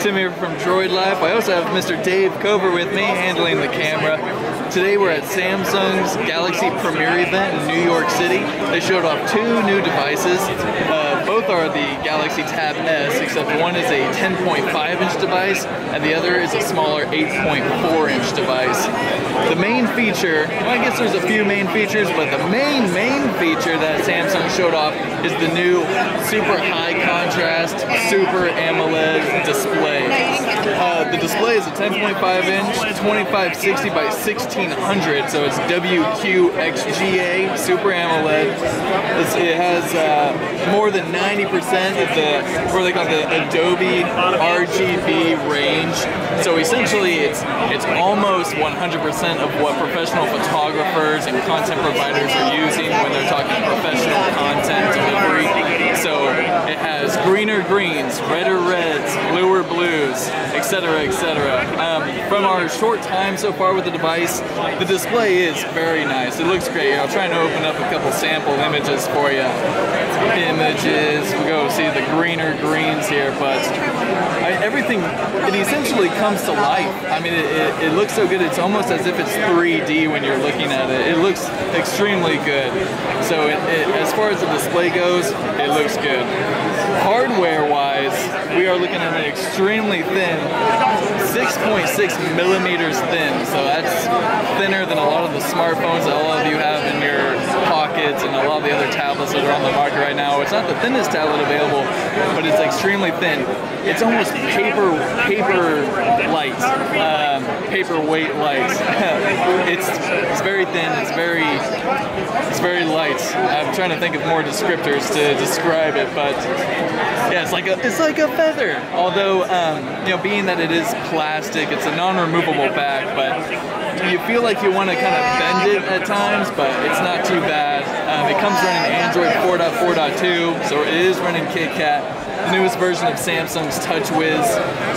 Tim here from Droid Life. I also have Mr. Dave Cover with me handling the camera. Today we're at Samsung's Galaxy Premiere event in New York City. They showed off two new devices. Both are the Galaxy Tab S, except one is a 10.5-inch device and the other is a smaller 8.4-inch device. The main feature, well, I guess there's a few main features, but the main feature that Samsung showed off is the new super high contrast, super AMOLED display. The display is a 10.5-inch, 2560 by 1600, so it's WQXGA, super AMOLED. It has more than 90% of the, what they call the Adobe RGB range. So essentially, it's almost 100% of what professional photographers and content providers are using when they're talking professional content delivery. So it has greener greens, redder reds, bluer blues, etc., etc. From our short time so far with the device, the display is very nice. It looks great. I'll try to open up a couple sample images for you. We go see the greener greens here, but everything, it essentially comes to life. I mean, it looks so good. It's almost as if it's 3D when you're looking at it. It looks extremely good. So as far as the display goes, it looks good. Hardware-wise, we are looking at an extremely thin, 6.6 millimeters thin. So that's thinner than a lot of the smartphones that all of you have in your pockets and a lot of the other tablets that are on the market right now. It's not the thinnest tablet available, but it's extremely thin. It's almost paper light, paperweight light. It's very thin. It's very light. I'm trying to think of more descriptors to describe it, but yeah, it's like a feather. Although, you know, being that it is plastic, it's a non-removable back, but you feel like you want to kind of bend it at times, but it's not too bad. It comes running Android 4.4.2, so it is running KitKat, the newest version of Samsung's TouchWiz.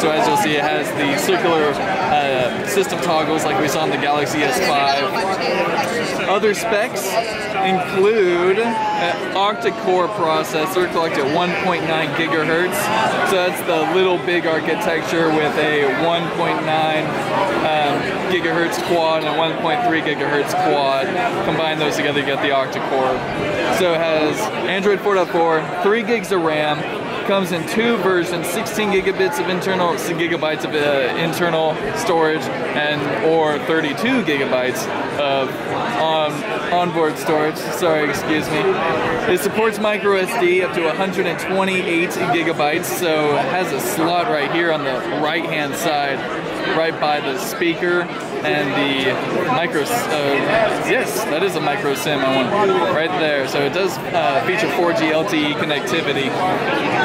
So as you'll see, it has the circular system toggles like we saw in the Galaxy S5. Other specs include an octa-core processor clocked at 1.9 gigahertz. So that's the little big architecture with a 1.9 gigahertz quad and a 1.3 gigahertz quad. Combine those together, you get the octa-core. So it has Android 4.4, 3 gigs of RAM. Comes in two versions, 16 gigabytes of internal storage or 32 gigabytes of onboard storage. Sorry, excuse me. It supports micro SD up to 128 gigabytes, so it has a slot right here on the right-hand side, right by the speaker and the micro. Yes, that is a micro SIM. I want right there. So it does feature 4G LTE connectivity.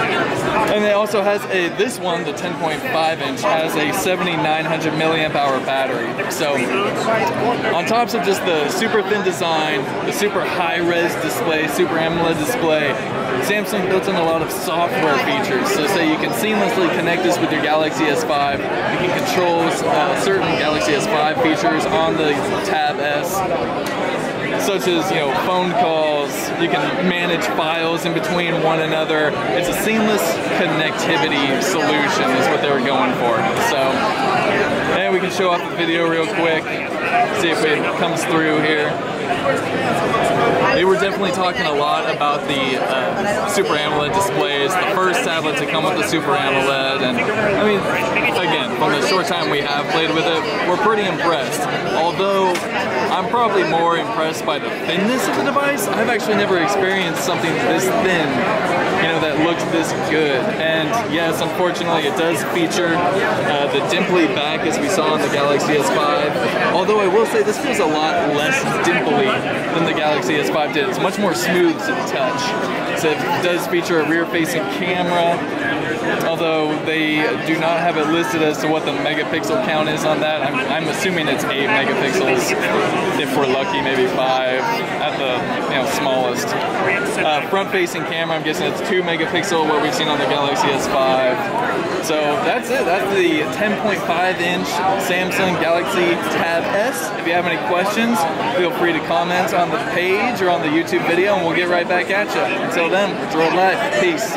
And it also has this one, the 10.5-inch, has a 7,900 milliamp hour battery. So on top of just the super thin design, the super high-res display, super AMOLED display, Samsung built in a lot of software features. So say you can seamlessly connect this with your Galaxy S5. You can control certain Galaxy S5 features on the Tab S, such as, you know, phone calls. You can manage files in between one another. It's a seamless connectivity solution is what they were going for. So, and we can show off the video real quick, see if it comes through here. They were definitely talking a lot about the Super AMOLED displays, the first tablet to come with the Super AMOLED, and I mean, again, from the short time we have played with it, we're pretty impressed. Although I'm probably more impressed by the thinness of the device. I've actually never experienced something this thin, you know, that looks this good. And yes, unfortunately, it does feature the dimply back as we saw in the Galaxy S5. Although I will say this feels a lot less dimply than the Galaxy S5 did. It's much more smooth to the touch. So it does feature a rear-facing camera, although they do not have it listed as to what the megapixel count is on that. I'm assuming it's 8 megapixels. If we're lucky, maybe 5 at the smallest. Front-facing camera, I'm guessing it's 2 megapixel, what we've seen on the Galaxy S5. So that's it. That's the 10.5-inch Samsung Galaxy Tab S. If you have any questions, feel free to comment on the page or on the YouTube video, and we'll get right back at you. Until then, Droid Life. Peace.